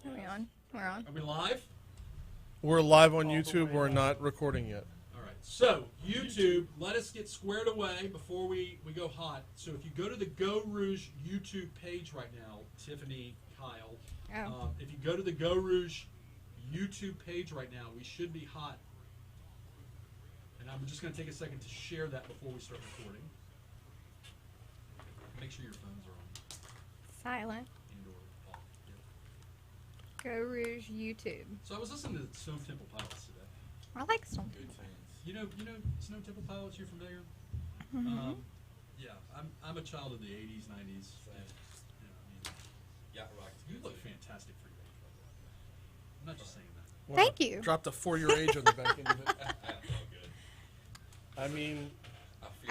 Are we on? We're on. Are we live? We're live on YouTube. We're not recording yet. All right. So, YouTube, let us get squared away before we go hot. So, if you go to the Geaux Rouge YouTube page right now, Tiffany, Kyle, if you go to the Geaux Rouge YouTube page right now, we should be hot. And I'm just going to take a second to share that before we start recording. Make sure your phones are on. Silent. And/or off. Yeah. Geaux Rouge YouTube. So I was listening to Stone Temple Pilots today. I like Stone. Good fans. You know Stone Temple Pilots. You're familiar? Mm-hmm. Yeah, I'm a child of the '80s, '90s. And, Yacht rock. you look fantastic for your age. I'm not just saying that. Wow. Thank you. Dropped a 4-year age on the back end of it. Good. I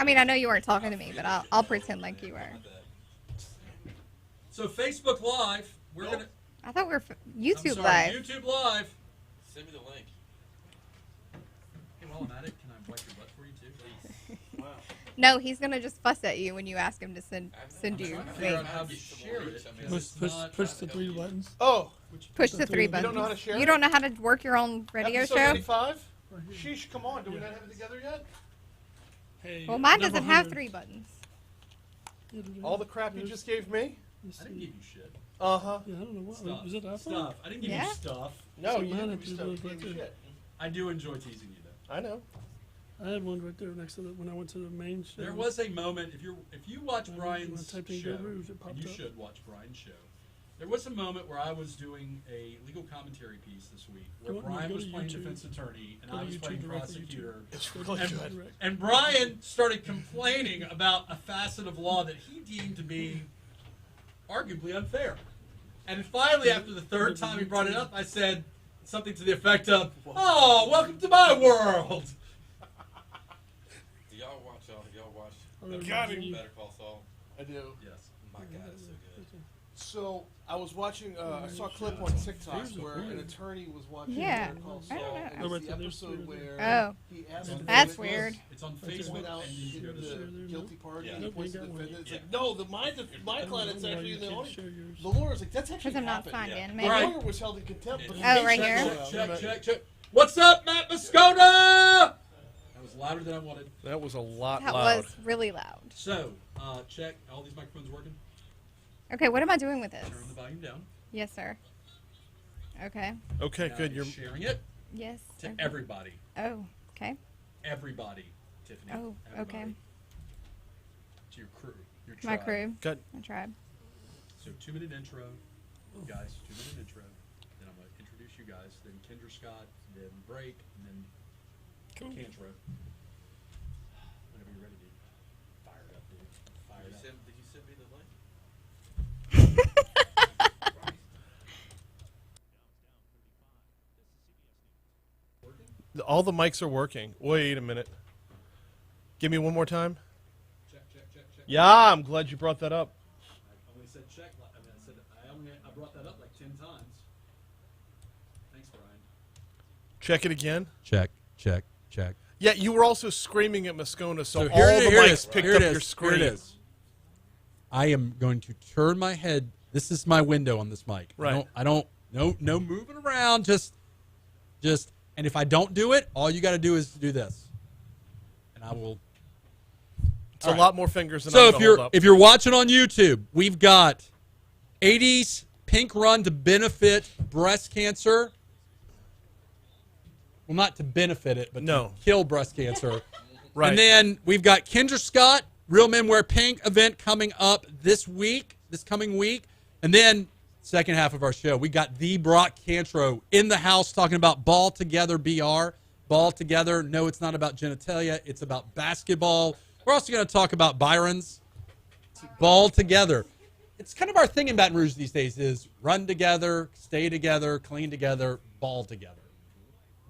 mean, I know you weren't talking to me, but I'll pretend like you were. So Facebook Live, we're Nope. gonna. I thought we were I'm YouTube sorry, Live. YouTube Live. Send me the link. Hey, while I'm at it, can I wipe your butt for you too, please? Wow. No, he's gonna just fuss at you when you ask him to send I'm you. trying to figure out Wait, how to share it. Push the three buttons. oh, push the three you buttons. don't know how to share You it? don't know how to work your own radio Episode show? 85? Sheesh, come on. Do we not have it together yet? Hey, Well, mine number doesn't have 100. 3 buttons. All the crap you just gave me? I didn't give you shit. Uh-huh. Yeah, I don't know what. Stuff. Is it iPhone? Stuff. I didn't give Yeah? you stuff. No, So you mine didn't have give to me stuff. do You it gave right me there. shit. I do enjoy teasing you though. I know. I had one right there next to the when I went to the main show. There was a moment if you watch When I Brian's typed in show, Geaux Rouge, it popped and you up. should watch Brian's show. There was a moment where I was doing a legal commentary piece this week where Go- Brian go was to playing YouTube. defense attorney and Go I to was YouTube, playing direct to prosecutor. It's Go really to good. direct. And Brian started complaining about a facet of law that he deemed to be arguably unfair. And finally, after the third time he brought it up, I said something to the effect of, "Oh, welcome to my world." Do y'all watch? Oh, Got him. Better Call Saul. I do. Yes. My God, it's so good. So, I was watching, I saw a clip on TikTok where an attorney was watching Yeah. Better Call I don't Saul, know. and Oh, it's the right there, episode there's- where Oh. he asked the That's witness weird. It's on to Facebook point out and you can go to the guilty party, Yeah. and he points to the Nope, we ain't got defendant. It's one. like, no, my client's I don't know why actually you in the can't audience. share yours. The lawyer's like, that's actually Because I'm not happened. signed Yeah. in, The maybe. Right. lawyer was held in contempt. But Oh, right check, here. Check. What's up, Matt Moscona? That was louder than I wanted. That was a lot That loud. was really loud. So, check. All these microphones working? Okay, what am I doing with this? Turn the volume down. Yes, sir. Okay. Okay, Now good. you're You're sharing it Yes. to okay. everybody. Oh, okay. Everybody, Tiffany. Oh, Everybody. okay. To your crew. Your My tribe. crew. good. My tribe. So 2-minute intro, guys. 2-minute intro. Then I'm gonna introduce you guys. Then Kendra Scott. Then break. And then Kantrow. Whenever you're ready, dude. Fire it up, dude. Fire it up. Did you send me the link? All the mics are working. Wait a minute. Give me one more time. Check. Yeah, I'm glad you brought that up. I only said check. I brought that up like 10 times. Thanks, Brian. Check it again. Check. Yeah, you were also screaming at Moscona, so all here the it mics is. picked Here up it is. your screen. Here it is. I am going to turn my head. This is my window on this mic. Right. I don't. No moving around. Just. And if I don't do it, all you got to do is do this, and I will. It's All a right. lot more fingers than So I'm gonna hold up. if you're watching on YouTube, we've got 80s pink run to benefit breast cancer. Well, not to benefit it, but No. to kill breast cancer. Right. And then we've got Kendra Scott, Real Men Wear Pink event coming up this coming week. And then second half of our show, we got the Brock Kantrow in the house talking about Ball Together BR. Ball Together. No, it's not about genitalia. It's about basketball. We're also going to talk about Byron's Ball Together. It's kind of our thing in Baton Rouge these days is run together, stay together, clean together, ball together.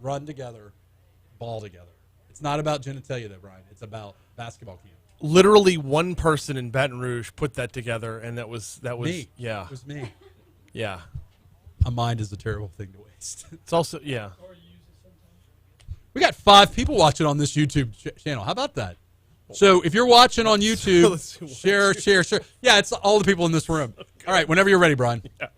Run together, ball together. It's not about genitalia though, Brian. It's about basketball camp. Literally one person in Baton Rouge put that together, and that was Me. yeah, It was me. yeah. A mind is a terrible thing to waste. It's also yeah. We got 5 people watching on this YouTube channel. How about that? So if you're watching on YouTube, Let's see, share. Yeah, it's all the people in this room. All right, whenever you're ready, Brian. Yeah.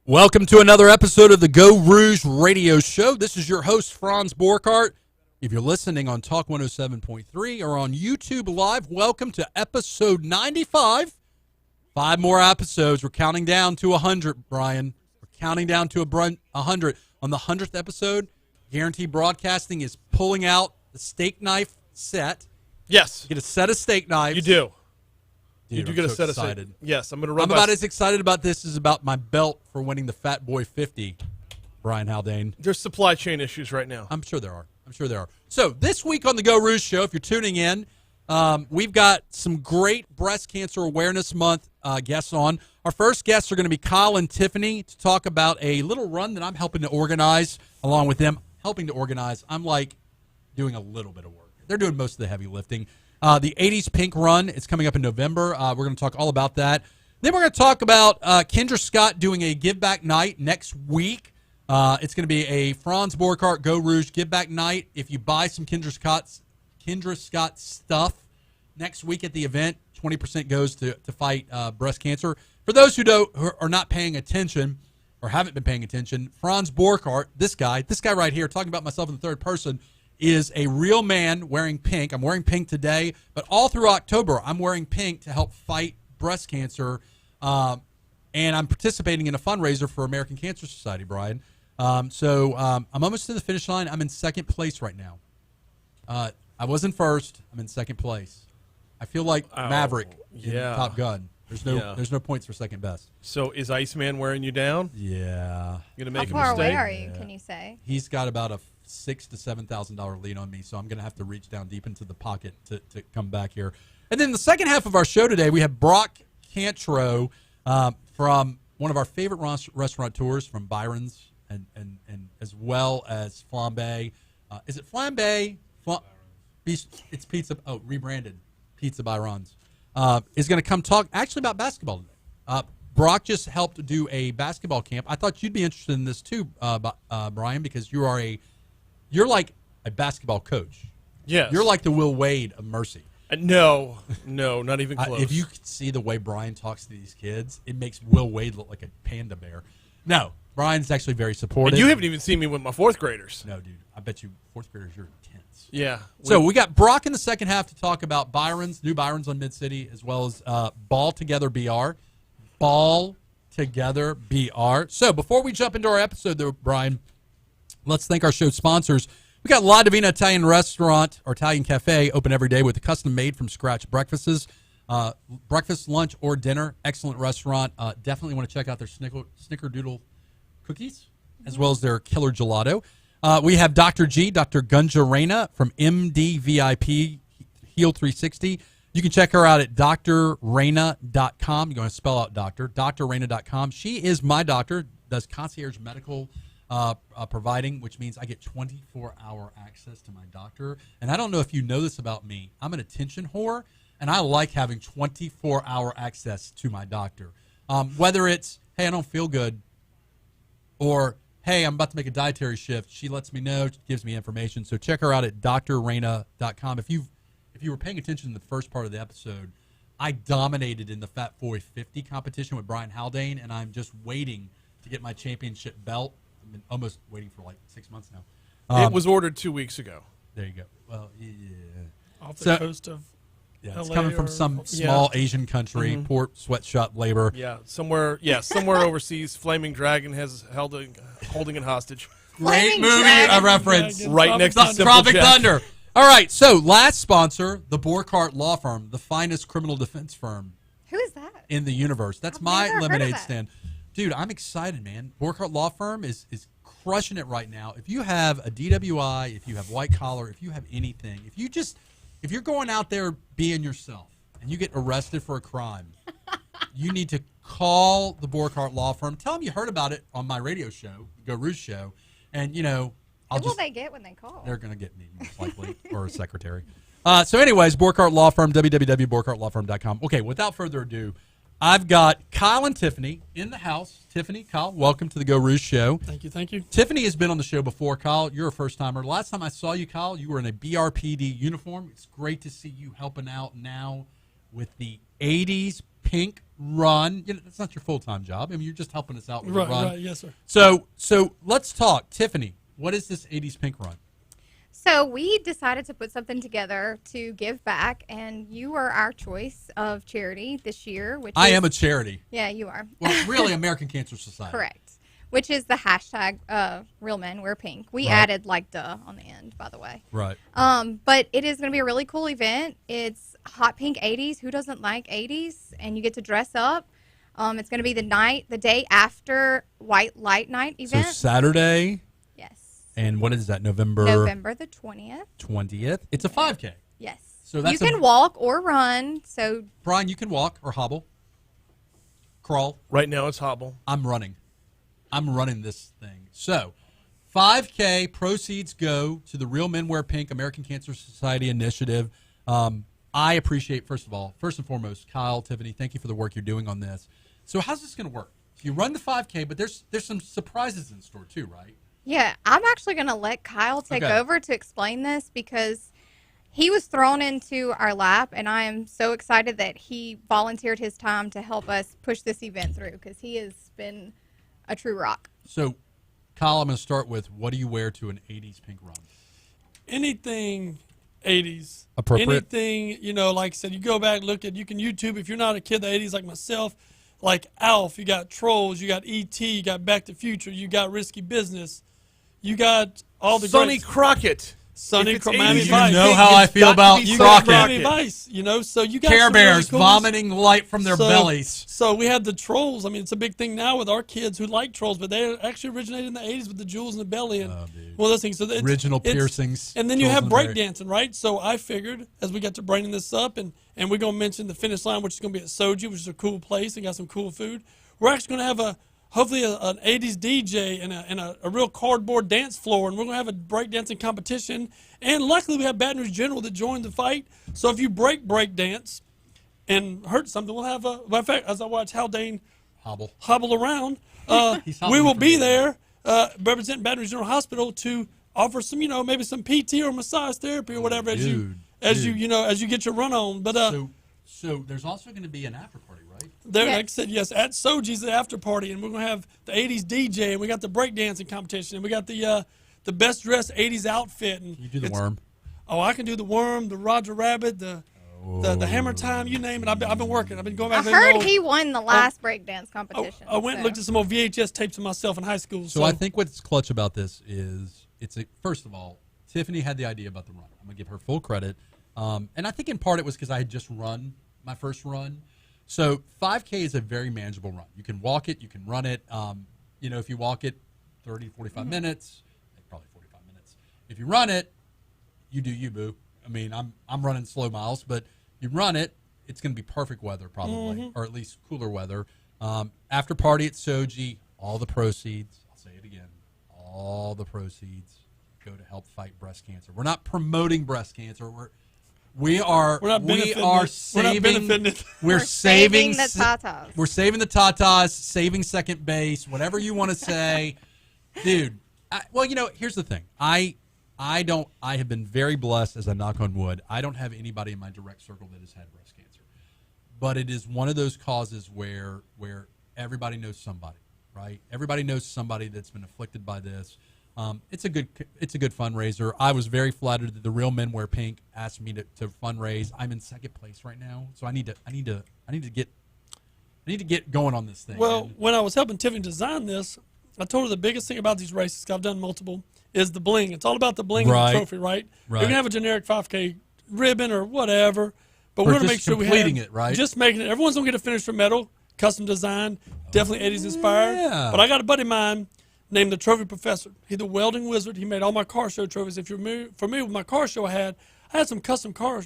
Welcome to another episode of the Geaux Rouge Radio Show. This is your host, Franz Borkart. If you're listening on Talk 107.3 or on YouTube Live, welcome to episode 95. 5 more episodes. We're counting down to 100, Brian. We're counting down to 100. On the 100th episode, Guaranteed Broadcasting is pulling out the steak knife set. Yes. You get a set of steak knives. You do. Dude, You do I'm get a so set excited. of steak. Yes, I'm going to run I'm about as excited about this as about my belt for winning the Fat Boy 50, Brian Haldane. There's supply chain issues right now. I'm sure there are. So this week on the Geaux Rouge Show, if you're tuning in, we've got some great Breast Cancer Awareness Month guests on. Our first guests are going to be Kyle and Tiffany to talk about a little run that I'm helping to organize along with them. Helping to organize. I'm like doing a little bit of work. They're doing most of the heavy lifting. The 80s Pink Run is coming up in November. We're going to talk all about that. Then we're going to talk about Kendra Scott doing a Give Back Night next week. It's going to be a Franz Borkart Geaux Rouge Give Back Night. If you buy some Kendra Scott stuff next week at the event, 20% goes to fight breast cancer. For those who are not paying attention or haven't been paying attention, Franz Borkart, this guy right here, talking about myself in the third person, is a real man wearing pink. I'm wearing pink today, but all through October, I'm wearing pink to help fight breast cancer, and I'm participating in a fundraiser for American Cancer Society, Brian. So I'm almost to the finish line. I'm in second place right now. I wasn't first. I'm in second place. I feel like Maverick in Top Gun. There's no points for second best. So is Iceman wearing you down? Yeah. You going to How make a far mistake? away are you, can you say? He's got about a $6,000 to $7,000 lead on me, so I'm going to have to reach down deep into the pocket to come back here. And then the second half of our show today, we have Brock Kantrow from one of our favorite restaurateurs from Byron's and as well as Flambe. Is it Flambe? It's pizza. Oh, rebranded Pizza Byron's. Is going to come talk actually about basketball today. Brock just helped do a basketball camp. I thought you'd be interested in this too, Brian, because you're like a basketball coach. Yes. You're like the Will Wade of Mercy. No, not even close. If you could see the way Brian talks to these kids, it makes Will Wade look like a panda bear. No, Brian's actually very supportive. And you haven't even seen me with my fourth graders. No, dude. I bet you fourth graders, you're intense. Yeah. So we got Brock in the second half to talk about new Byron's on Mid-City, as well as Ball Together BR. Ball Together BR. So before we jump into our episode, though, Brian, let's thank our show sponsors. We got La Divina Italian Restaurant or Italian Cafe open every day with a custom-made from scratch breakfasts. Breakfast, lunch, or dinner. Excellent restaurant. Definitely want to check out their snickerdoodle cookies as well as their killer gelato. We have Dr. Gunja Reyna from MD VIP Heal 360. You can check her out at drreyna.com. You're going to spell out drreyna.com. She is my doctor, does concierge medical providing, which means I get 24-hour access to my doctor. And I don't know if you know this about me. I'm an attention whore, and I like having 24-hour access to my doctor. Whether it's, hey, I don't feel good, or, hey, I'm about to make a dietary shift. She lets me know, gives me information. So check her out at drreyna.com. If you were paying attention to the first part of the episode, I dominated in the Fat Boy 50 competition with Brian Haldane, and I'm just waiting to get my championship belt. I've been almost waiting for like 6 months now. It was ordered 2 weeks ago. There you go. Well, yeah. Off the So- coast of Yeah, it's LA coming from or- some small Asian country, poor sweatshop labor. Yeah, somewhere overseas, Flaming Dragon has holding it hostage. Great Flaming movie Dragon. reference. Dragon. Right next to Simple Tropic Jack. Thunder. All right, so last sponsor, the Borkart Law Firm, the finest criminal defense firm Who is that? in the universe. That's I've my never heard of lemonade that. stand. Dude, I'm excited, man. Borkart Law Firm is crushing it right now. If you have a DWI, if you have white collar, if you have anything, if you're going out there being yourself and you get arrested for a crime, you need to call the Borkart Law Firm. Tell them you heard about it on my radio show, Geaux Rouge Show, and What will they get when they call? they're going to get me, most likely, or a secretary. So anyways, Borkart Law Firm, www.borkartlawfirm.com. Okay, without further ado, I've got Kyle and Tiffany in the house. Tiffany, Kyle, welcome to the Geaux Rouge Show. Thank you, thank you. Tiffany has been on the show before. Kyle, you're a first-timer. Last time I saw you, Kyle, you were in a BRPD uniform. It's great to see you helping out now with the 80s Pink run. You know, that's not your full-time job. I mean, you're just helping us out with the Right, run. right, yes, sir. So let's talk. Tiffany, what is this 80s Pink run? So we decided to put something together to give back, and you were our choice of charity this year. Which I is, am a charity. Yeah, you are. Well, really, American Cancer Society. Correct. Which is the hashtag Real Men Wear Pink. We Right. added like duh on the end, by the way. Right. But it is going to be a really cool event. It's hot pink 80s. Who doesn't like 80s? And you get to dress up. It's going to be the day after White Light Night So event. Saturday, Yes. and what is that? November the 20th. 20th. It's a 5K. Yes. So that's you can walk or run. So Brian, you can walk or hobble, crawl. Right now it's hobble. I'm running this thing. So 5K proceeds go to the Real Men Wear Pink American Cancer Society initiative. I appreciate, first and foremost, Kyle, Tiffany, thank you for the work you're doing on this. So how's this going to work? You run the 5K, but there's some surprises in store too, right? yeah, I'm actually going to let Kyle take Okay. over to explain this because he was thrown into our lap, and I am so excited that he volunteered his time to help us push this event through because he has been a true rock. So, Kyle, I'm going to start with, what do you wear to an 80s Pink run? Anything 80s. Appropriate. Anything, like I said, you go back, look at, you can YouTube, if you're not a kid of the 80s like myself, like Alf, you got Trolls, you got E.T., you got Back to the Future, you got Risky Business, you got all the Sonny greats. Crockett. Sonny If it's Miami 80s, Vice. You know how I feel about You Crockett. got Miami Vice, so you got Care some really Bears cool- vomiting light from their bellies. So we had the Trolls. I mean, it's a big thing now with our kids who like Trolls, but they actually originated in the 80s with the jewels in the belly and one of those things. So Original piercings, And then you jewels have in the belly. breakdancing, right? So I figured as we got to bringing this up, and we're going to mention the finish line, which is going to be at Soji, which is a cool place and got some cool food. We're actually going to have hopefully an 80s DJ and a real cardboard dance floor, and we're going to have a breakdancing competition. And luckily we have Baton Rouge General that joined the fight. So if you breakdance and hurt something, we'll have a, in fact, as I watch Haldane hobble around, He's we will hobbling be for me. there representing Baton Rouge General Hospital to offer some, maybe some PT or massage therapy or whatever as you get your run on. But So there's also going to be an after party, right? there, Yes. like I said, yes, at Soji's the after party, and we're gonna have the '80s DJ, and we got the breakdancing competition, and we got the best dressed '80s outfit. And You do the it's- worm. Oh, I can do the worm, the Roger Rabbit, the Hammer Time, you name it. I've been working. I've been going I back. heard he won the last breakdance I competition. went and looked at some old VHS tapes of myself in high school. So I think what's clutch about this is first of all, Tiffany had the idea about the run. I'm gonna give her full credit, and I think in part it was because I had just run my first run. So 5K is a very manageable run. You can walk it, you can run it. If you walk it 30, 45 minutes, probably 45 minutes. If you run it, you do you, boo. I mean, I'm running slow miles, but you run it, it's going to be perfect weather probably, or at least cooler weather. After party at Soji, all the proceeds, I'll say it again, all the proceeds go to help fight breast cancer. We're not promoting breast cancer. We are We're not benefiting it. We're saving the tatas. We're saving the tatas, saving second base, whatever you want to say, dude. Here's the thing. I have been very blessed, as I knock on wood. I don't have anybody in my direct circle that has had breast cancer, but it is one of those causes where everybody knows somebody, right? Everybody knows somebody that's been afflicted by this. It's a good fundraiser. I was very flattered that the Real Men Wear Pink asked me to fundraise. I'm in second place right now, so I need to get going on this thing. Well, man. when I was helping Tiffany design this, I told her the biggest thing about these races, 'cause I've done multiple, is the bling. It's all about the bling Right. of the trophy, right? Right. We can have a generic 5K ribbon or whatever, but Or we're going to just make sure we completing have it, right? Just making it. Everyone's going to get a finisher medal, custom design, definitely 80s inspired. yeah. But I got a buddy of mine named the Trophy Professor. He's the welding wizard. He made all my car show trophies. If you're familiar with my car show, I had some custom car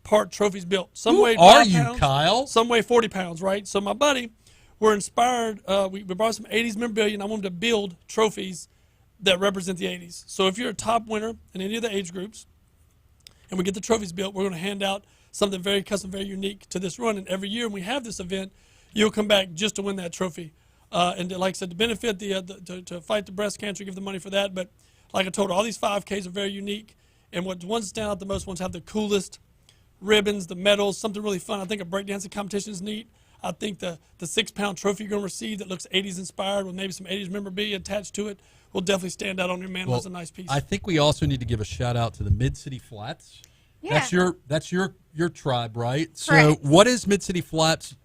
part trophies built. Some Who weighed are 5 you, pounds, Kyle? Some weigh 40 pounds, right? So my buddy, we're inspired. We brought some 80s memorabilia, and I want him to build trophies that represent the 80s. So if you're a top winner in any of the age groups, and we get the trophies built, we're going to hand out something very custom, very unique to this run. And every year when we have this event, you'll come back just to win that trophy. And like I said, to benefit to fight the breast cancer, give the money for that. But like I told her, all these 5Ks are very unique. And what ones stand out the most, ones have the coolest ribbons, the medals, something really fun. I think a breakdancing competition is neat. I think the 6-pound trophy you're going to receive that looks 80s inspired with maybe some 80s memorabilia attached to it will definitely stand out on your mantle as a nice piece. I think we also need to give a shout out to the Mid-City Flats. Yeah. That's your tribe, right? So Correct. what is Mid-City Flats?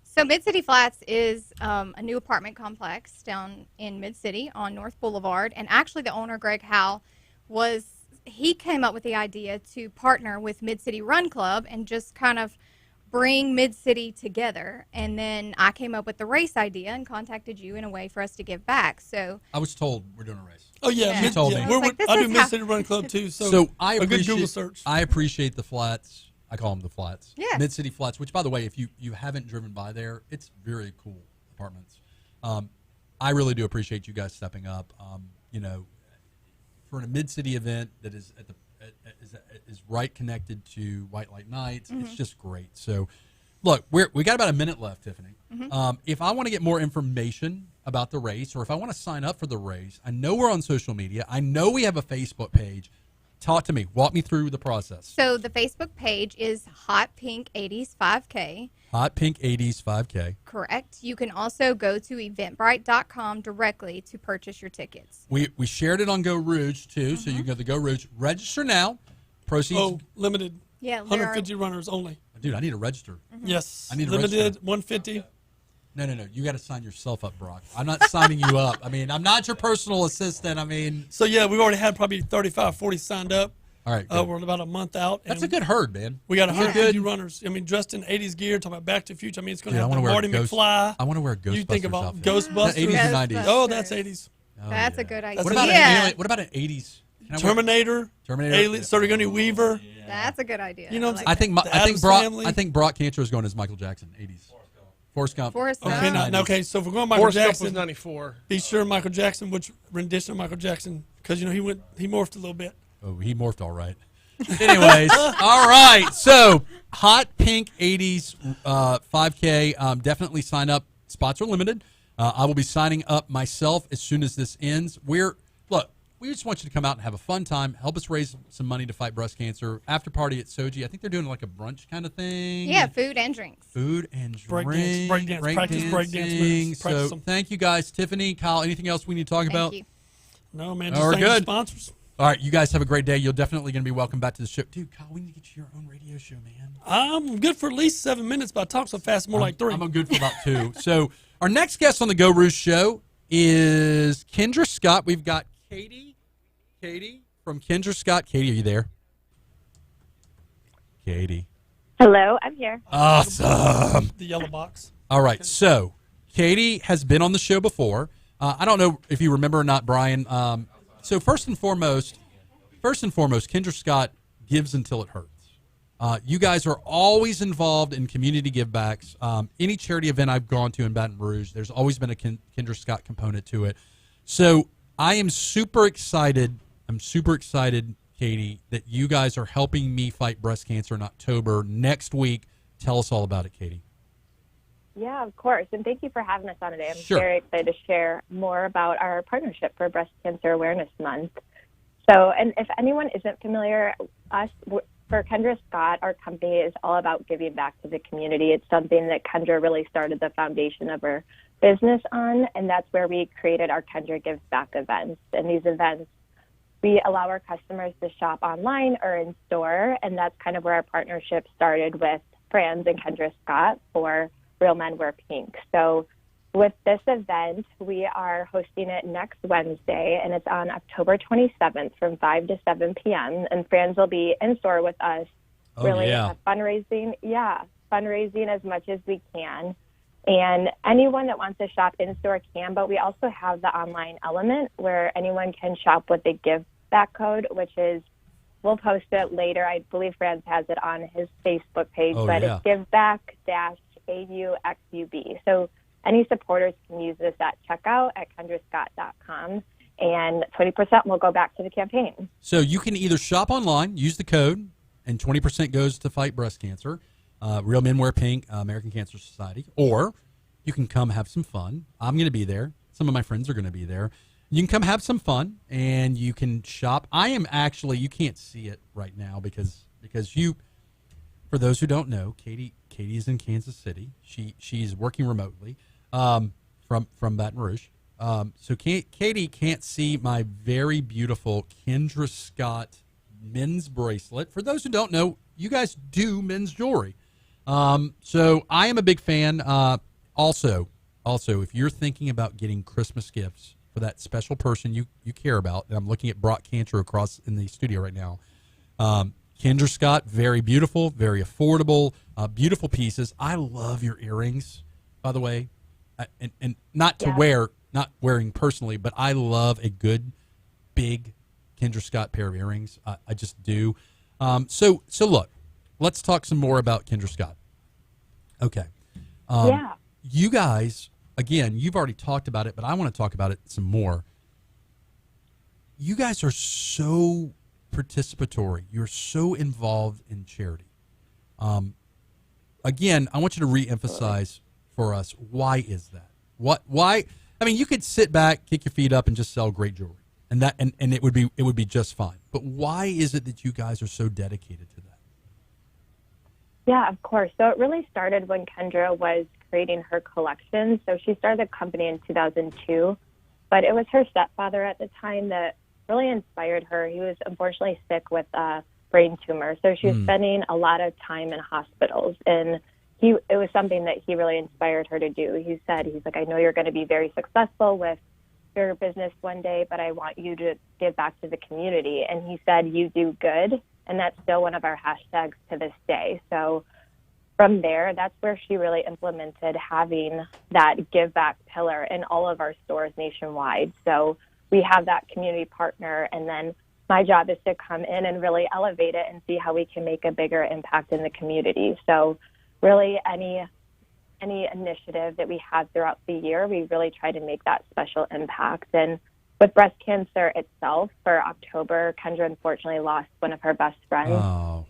So Mid-City Flats is a new apartment complex down in Mid-City on North Boulevard. And actually the owner, Greg Howe, he came up with the idea to partner with Mid-City Run Club and just kind of bring Mid-City together. And then I came up with the race idea and contacted you in a way for us to give back. So I was told we're doing a race. Oh yeah, Yeah. You told me. I was like, this I do is Mid how- City Run Club too. So I a good appreciate Google search. I appreciate the Flats. I call them the Flats. Yeah. Mid-City Flats, which by the way, if you haven't driven by there, it's very cool apartments. I really do appreciate you guys stepping up. For a Mid-City event that is is right connected to White Light Nights, it's just great. So, look, we got about a minute left, Tiffany. If I want to get more information about the race, or if I want to sign up for the race, I know we're on social media. I know we have a Facebook page. Talk to me. Walk me through the process. So the Facebook page is Hot Pink 80s 5K. Hot Pink 80s 5K. Correct. You can also go to eventbrite.com directly to purchase your tickets. We shared it on Geaux Rouge, too, so you can go to Geaux Rouge. Register now. Proceeds. Oh, limited. Yeah, there are- 150 runners only. Dude, I need to register. Yes. I need to limited register. 150. No. You got to sign yourself up, Brock. I'm not signing you up. I mean, I'm not your personal assistant. I mean, So yeah, we've already had probably 35, 40 signed up. all right. good. We're about a month out. That's a and good herd, man. We got Yeah. 150 runners. I mean, dressed in 80s gear. Talking about Back to the Future. I mean, it's going Dude, to I have want the to wear Marty a McFly. I want to wear a Ghostbusters You think about outfit. Ghostbusters. The 80s and 90s. Oh, that's 80s. Oh, That's yeah. a good idea. What about Yeah. what about an 80s? Can I wear- Terminator. Terminator? Alien. Sigourney Weaver. That's a good idea. You know what I'm like I think The Addams Family. I think Brock Cantor is going as Michael Jackson. 80s. Forrest Gump. Forrest Gump. Okay, Ah. now, okay. So if we're going Michael Forrest Gump was Jackson, 94. be sure Michael Jackson, which rendition of Michael Jackson, because he morphed a little bit. Oh, he morphed all right. Anyways, all right. So, Hot Pink 80s 5K. Definitely sign up. Spots are limited. I will be signing up myself as soon as this ends. We just want you to come out and have a fun time. Help us raise some money to fight breast cancer. After party at Soji. I think they're doing like a brunch kind of thing. Yeah, food and drinks. Food and drink. Breakdance. Practice breakdance moves. Practice So, them. thank you guys. Tiffany, Kyle, anything else we need to talk about? Thank you. No, man. Oh, Just we're thank the good. sponsors. All right, you guys have a great day. You're definitely going to be welcome back to the show. Dude, Kyle, we need to get you your own radio show, man. I'm good for at least 7 minutes, but I talk so fast, more like 3. I'm good for about 2. So our next guest on the Geaux Rouge show is Kendra Scott. We've got Katie from Kendra Scott. Katie, are you there? Katie. Hello, I'm here. Awesome. The yellow box. All right, so Katie has been on the show before. I don't know if you remember or not, Brian. So first and foremost, Kendra Scott gives until it hurts. You guys are always involved in community givebacks. Any charity event I've gone to in Baton Rouge, there's always been a Kendra Scott component to it. So I am super excited. Katie, that you guys are helping me fight breast cancer in October next week. Tell us all about it, Katie. Yeah, of course. And thank you for having us on today. I'm Sure. very excited to share more about our partnership for Breast Cancer Awareness Month. So, and if anyone isn't familiar, for Kendra Scott, our company is all about giving back to the community. It's something that Kendra really started the foundation of her business on, and that's where we created our Kendra Gives Back events. And these events, we allow our customers to shop online or in store, and that's kind of where our partnership started with Franz and Kendra Scott for Real Men Wear Pink. So with this event, we are hosting it next Wednesday, and it's on October 27th from 5 to 7 p.m., and Franz will be in store with us, fundraising as much as we can. And anyone that wants to shop in-store can, but we also have the online element where anyone can shop with the Give Back code, which is, we'll post it later. I believe Franz has it on his Facebook page, Oh, but yeah. it's giveback-AUXUB. So any supporters can use this at checkout at kendrascott.com, and 20% will go back to the campaign. So you can either shop online, use the code, and 20% goes to fight breast cancer. Real Men Wear Pink, American Cancer Society, or you can come have some fun. I'm going to be there. Some of my friends are going to be there. You can come have some fun, and you can shop. I am actually, you can't see it right now because for those who don't know, Katie is in Kansas City. She's working remotely from Baton Rouge. So Katie can't see my very beautiful Kendra Scott men's bracelet. For those who don't know, you guys do men's jewelry. So I am a big fan. Also, if you're thinking about getting Christmas gifts for that special person you care about, and I'm looking at Brock Kantrow across in the studio right now. Kendra Scott, very beautiful, very affordable, beautiful pieces. I love your earrings, by the way, and not to wear, not wearing personally, but I love a good, big Kendra Scott pair of earrings. I just do. So look, let's talk some more about Kendra Scott. Okay. You guys, again, you've already talked about it, but I want to talk about it some more. You guys are so participatory. You're so involved in charity. Again, I want you to reemphasize for us, why is that? Why? I mean, you could sit back, kick your feet up, and just sell great jewelry, and it would be just fine. But why is it that you guys are so dedicated to that? Yeah, of course. So it really started when Kendra was creating her collection. So she started the company in 2002, but it was her stepfather at the time that really inspired her. He was unfortunately sick with a brain tumor, so she was spending a lot of time in hospitals, and it was something that he really inspired her to do. He's like, I know you're going to be very successful with your business one day, but I want you to give back to the community. And he said, you do good. And that's still one of our hashtags to this day. So from there, that's where she really implemented having that give back pillar in all of our stores nationwide. So we have that community partner, and then my job is to come in and really elevate it and see how we can make a bigger impact in the community. So really any initiative that we have throughout the year, we really try to make that special impact. And with breast cancer itself, for October, Kendra unfortunately lost one of her best friends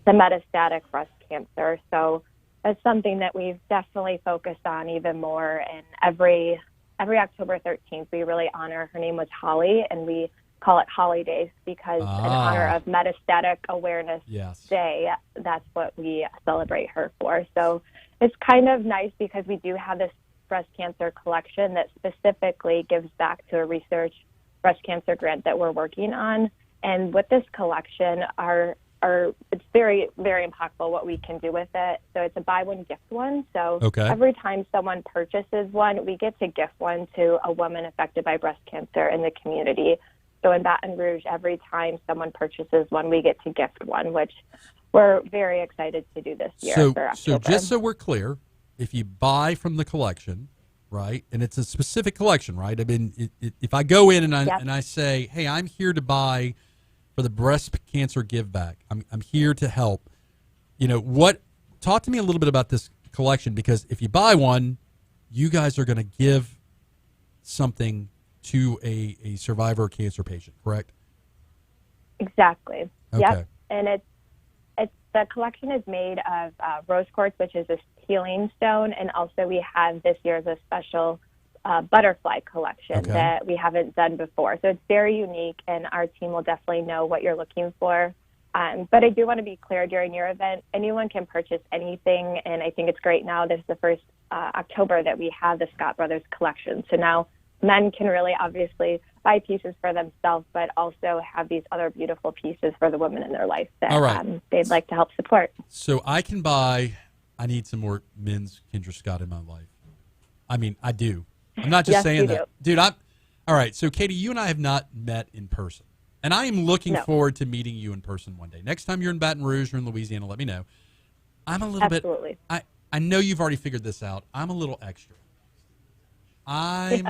to metastatic breast cancer. So it's something that we've definitely focused on even more. And every October 13th, we really honor. Her name was Holly, and we call it Holly Days because in honor of Metastatic Awareness Day, that's what we celebrate her for. So it's kind of nice because we do have this breast cancer collection that specifically gives back to a research breast cancer grant that we're working on. And with this collection, it's very, very impactful what we can do with it. So it's a buy one, gift one. So every time someone purchases one, we get to gift one to a woman affected by breast cancer in the community. So in Baton Rouge, every time someone purchases one, we get to gift one, which we're very excited to do this year for October. So just so we're clear, if you buy from the collection, right, and it's a specific collection, right? I mean, if I go in and I say, hey, I'm here to buy for the breast cancer give back. I'm here to help. Talk to me a little bit about this collection, because if you buy one, you guys are going to give something to a survivor or cancer patient, correct? Exactly. Okay. Yep. And it's the collection is made of rose quartz, which is a healing stone, and also we have this year's a special butterfly collection that we haven't done before. So it's very unique, and our team will definitely know what you're looking for. But I do want to be clear, during your event, anyone can purchase anything, and I think it's great now. This is the first October that we have the Scott Brothers collection. So now men can really obviously buy pieces for themselves, but also have these other beautiful pieces for the women in their life that they'd like to help support. So I need some more men's Kendra Scott in my life. I mean, I do. I'm not just saying that. Dude, all right. So Katie, you and I have not met in person, and I am looking forward to meeting you in person one day. Next time you're in Baton Rouge or in Louisiana, let me know. I'm a little bit, I know you've already figured this out. I'm a little extra. I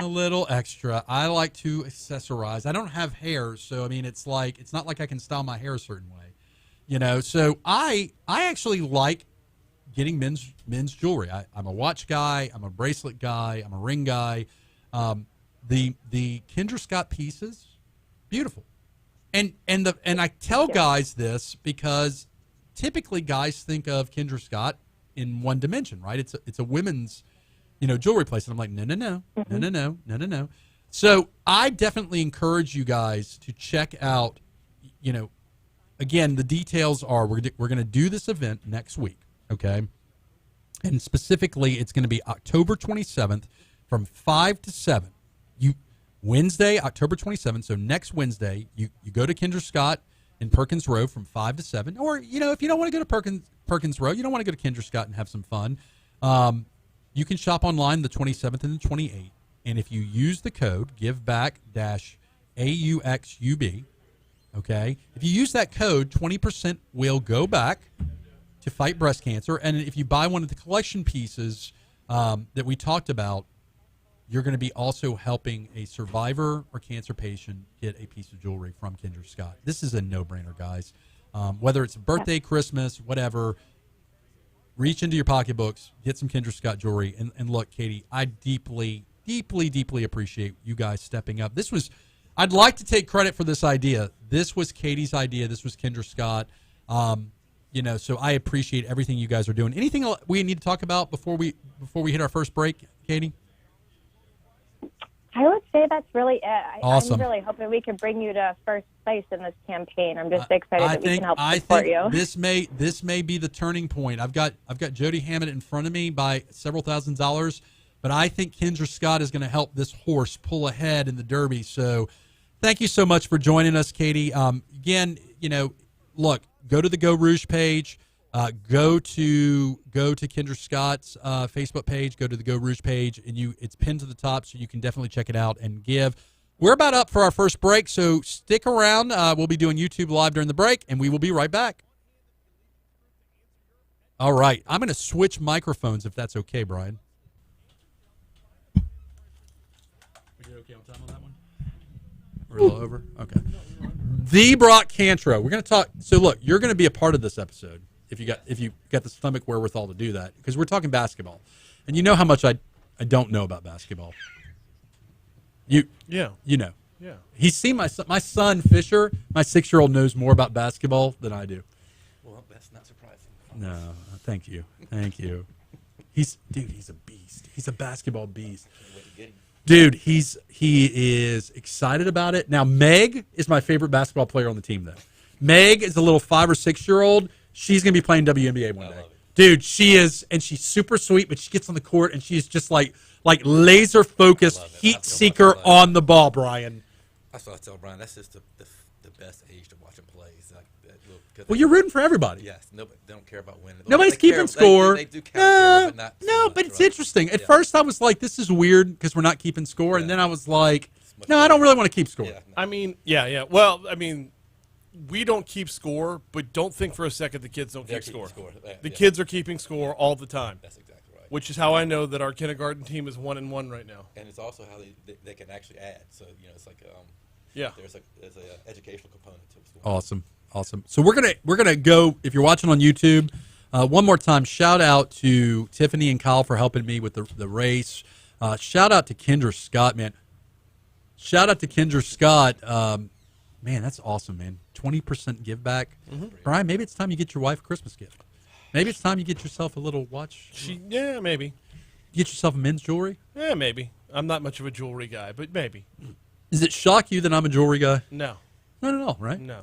like to accessorize. I don't have hair, so I mean, it's not like I can style my hair a certain way, So I actually like getting men's jewelry. I'm a watch guy. I'm a bracelet guy. I'm a ring guy. The Kendra Scott pieces, beautiful, and I tell guys this because typically guys think of Kendra Scott in one dimension, right? It's a women's jewelry place. And I'm like, no. So I definitely encourage you guys to check out, again, the details are we're going to do this event next week. okay? And specifically, it's going to be October 27th from 5 to 7. Wednesday, October 27th, so next Wednesday, you go to Kendra Scott in Perkins Row from 5 to 7. Or, if you don't want to go to Perkins Row, you don't want to go to Kendra Scott and have some fun, you can shop online the 27th and the 28th. And if you use the code GiveBack-AUXUB, okay, if you use that code, 20% will go back to fight breast cancer. And if you buy one of the collection pieces that we talked about, you're going to be also helping a survivor or cancer patient get a piece of jewelry from Kendra Scott. This is a no-brainer, guys. Whether it's a birthday, Christmas, whatever, reach into your pocketbooks, get some Kendra Scott jewelry. And look, Katie, I deeply, deeply, deeply appreciate you guys stepping up. I'd like to take credit for this idea. This was Katie's idea. This was Kendra Scott. So I appreciate everything you guys are doing. Anything we need to talk about before we hit our first break, Katie? I would say that's really it. Awesome. I'm really hoping we can bring you to first place in this campaign. I'm just excited that we can help support you. This may be the turning point. I've got Jody Hammond in front of me by several $1,000s, but I think Kendra Scott is going to help this horse pull ahead in the Derby. So thank you so much for joining us, Katie. Again, look, go to the Geaux Rouge page. Go to Kendra Scott's Facebook page. Go to the Geaux Rouge page, and it's pinned to the top, so you can definitely check it out and give. We're about up for our first break, so stick around. We'll be doing YouTube Live during the break, and we will be right back. All right. I'm going to switch microphones if that's okay, Brian. We did okay on time on that one? We're a little over? Okay. The Brock Kantrow. We're going to talk. So, look, you're going to be a part of this episode if you got the stomach wherewithal to do that, because we're talking basketball. And you know how much I don't know about basketball. You know. Yeah. He's seen my son Fisher, my 6-year-old, knows more about basketball than I do. Well, that's not surprising. No, thank you. He's a beast. He's a basketball beast. Dude, he is excited about it. Now, Meg is my favorite basketball player on the team, though. Meg is a little 5 or 6-year-old. She's going to be playing WNBA one day. Dude, she is, and she's super sweet, but she gets on the court, and she's just like laser-focused, heat-seeker on the ball, Brian. That's what I tell Brian. That's just the best age to watch him play. It's like Well, you're rooting for everybody. Yes. They don't care about winning. Nobody's keeping score. They do care, but not so much, but it's right? interesting. At first, I was like, this is weird because we're not keeping score. And then I was like, no, I don't really want to keep score. Yeah, Well, we don't keep score, but don't think for a second the kids don't keep score. The kids are keeping score all the time. That's exactly right. Which is how I know that our kindergarten team is 1-1 right now. And it's also how they can actually add. So it's like there's a educational component to it. Awesome. So we're gonna go. If you're watching on YouTube, one more time, shout out to Tiffany and Kyle for helping me with the race. Shout out to Kendra Scott, man. Shout out to Kendra Scott. Man, that's awesome, man. 20% give back. Mm-hmm. Brian, maybe it's time you get your wife a Christmas gift. Maybe it's time you get yourself a little watch. Maybe. Get yourself a men's jewelry. Yeah, maybe. I'm not much of a jewelry guy, but maybe. Does it shock you that I'm a jewelry guy? No. Not at all, right? No.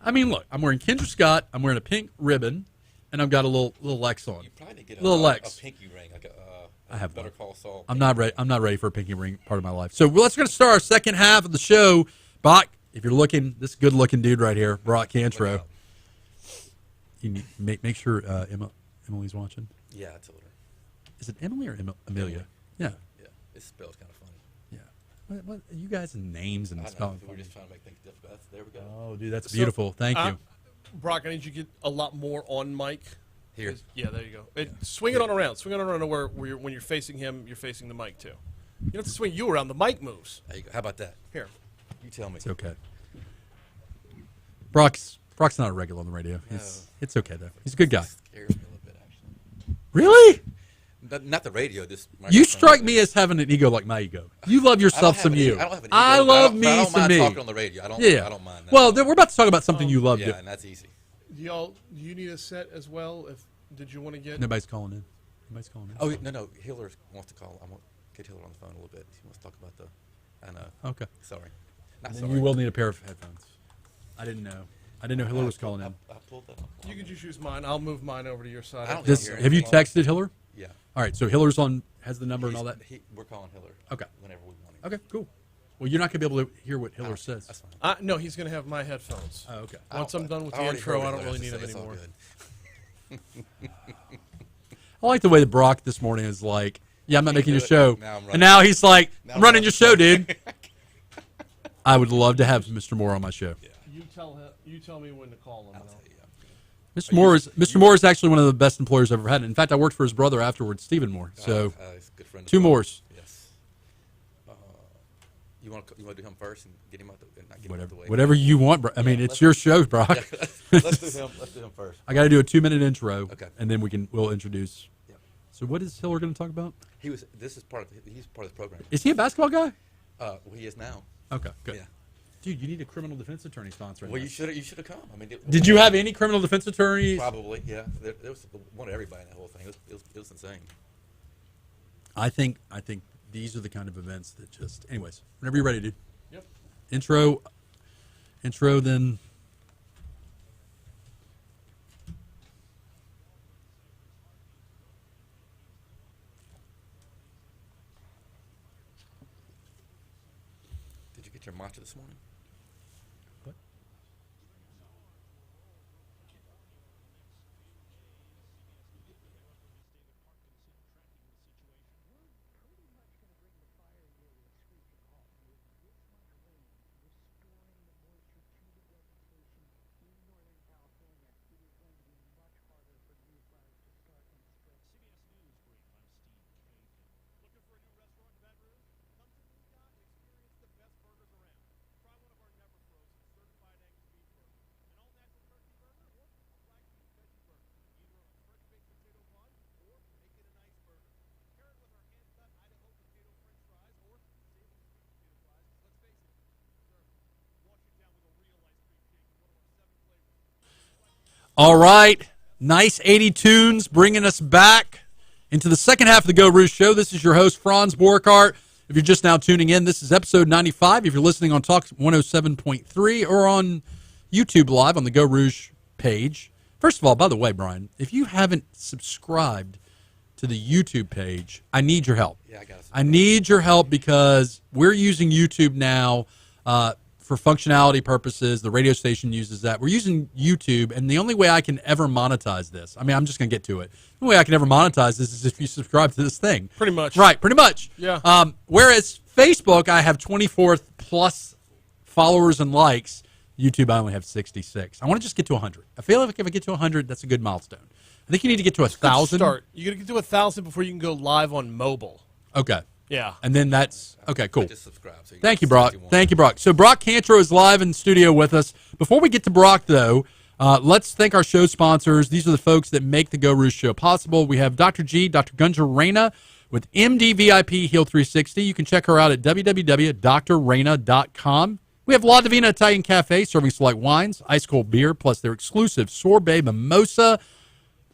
I mean, look, I'm wearing Kendra Scott. I'm wearing a pink ribbon, and I've got a little Lex on. You probably need to get Lex. a pinky ring, like I have Better one. Call Saul. I'm not ready for a pinky ring part of my life. So let's going to start our second half of the show. Brock, if you're looking, this good-looking dude right here, Brock Kantrow. You need make sure Emily's watching. Yeah, I told her. Is it Emily or Amelia? Yeah. Yeah, it's spelled kind of funny. Yeah. What you guys' names and I know, spelling? we're just trying to make things difficult. There we go. Oh, dude, that's beautiful. Thank you. Brock, I need you to get a lot more on mic. Here. Yeah, there you go. Swing it on around. Swing it on around to where when you're facing him, you're facing the mic too. You don't have to swing you around. The mic moves. There you go. How about that? Here. You tell me. It's okay. Brock's not a regular on the radio. No. It's okay though. He's a good guy. It scares me a little bit, actually. Really? Not the radio. This You microphone. strike me as having an ego like my ego. You love yourself some you. I don't have an ego. I love me I don't some mind me. talking on the radio. I don't mind that. Well, we're about to talk about something you love yeah, doing. and that's easy. Do you need a set as well? Did you want to get? Nobody's calling in. Oh no, Hillar wants to call. I want to get Hillar on the phone a little bit. He wants to talk about I know. Okay. Sorry. Then you will need a pair of headphones. I didn't know. I didn't know Hillar was calling in. I pulled that up. You can just use mine. I'll move mine over to your side. I don't Have you texted Hillar? Yeah. All right, so Hillar's has the number and all that? We're calling Hillar. Okay. Whenever we want him. Okay, cool. Well, you're not going to be able to hear what Hillar says. That's fine. No, he's going to have my headphones. Oh, okay. Once I'm done with the already intro, heard I what don't he really has need to him say. It's all anymore. good. I like the way that Brock this morning is like, yeah, I'm not making your do it. show. Now I'm running. And now he's like, Now I'm I'm running running. your show, dude. I would love to have Mr. Moore on my show. You tell me when to call him. I'll tell you. Mr. Moore is actually one of the best employers I've ever had. In fact, I worked for his brother afterwards, Stephen Moore. So He's a good friend. as 2 well. Moores. Yes. You want to do him first and get him out the not get him out the way. Whatever you want, bro. I mean, it's your show, Brock. Let's do him. Let's do him first. I got to do a 2-minute intro, Okay. and then we'll introduce. Yep. So what is Hillar going to talk about? He's part of the program. Is he a basketball guy? Well, he is now. Okay, good. Yeah. Dude, you need a criminal defense attorney sponsoring. Well, this. you should have come. I mean, Did you have any criminal defense attorneys? Probably, yeah. There was one of everybody in that whole thing. It was insane. I think these are the kind of events that just. Anyways, whenever you're ready, dude. Yep. Intro. Then. Did you get your matcha this morning? What? All right. Nice 80 tunes bringing us back into the second half of the Geaux Rouge Show. This is your host, Franz Borkart. If you're just now tuning in, this is episode 95. If you're listening on Talk 107.3 or on YouTube Live on the Geaux Rouge page. First of all, by the way, Brian, if you haven't subscribed to the YouTube page, I need your help. Yeah, I got it. I need your help because we're using YouTube now for functionality purposes. The radio station uses that. We're using YouTube, and the only way I can ever monetize this, I mean, I'm just going to get to it. The only way I can ever monetize this is if you subscribe to this thing. Pretty much. Right, pretty much. Yeah. Whereas Facebook, I have 24 plus followers and likes. YouTube, I only have 66. I want to just get to 100. I feel like if I get to 100, that's a good milestone. I think you need to get to 1,000. Start. You got to get to 1,000 before you can go live on mobile. Okay. Yeah. And then that's okay. Cool. Just subscribe. So Thank you, can Brock. see what you Thank you, Brock. So Brock Kantrow is live in studio with us. Before we get to Brock, though, let's thank our show sponsors. These are the folks that make the Geaux Rouge Show possible. We have Dr. G, Dr. Gunja Reyna with MDVIP Heal 360. You can check her out at www.drreyna.com. We have La Divina Italian Cafe serving select wines, ice cold beer, plus their exclusive sorbet mimosa.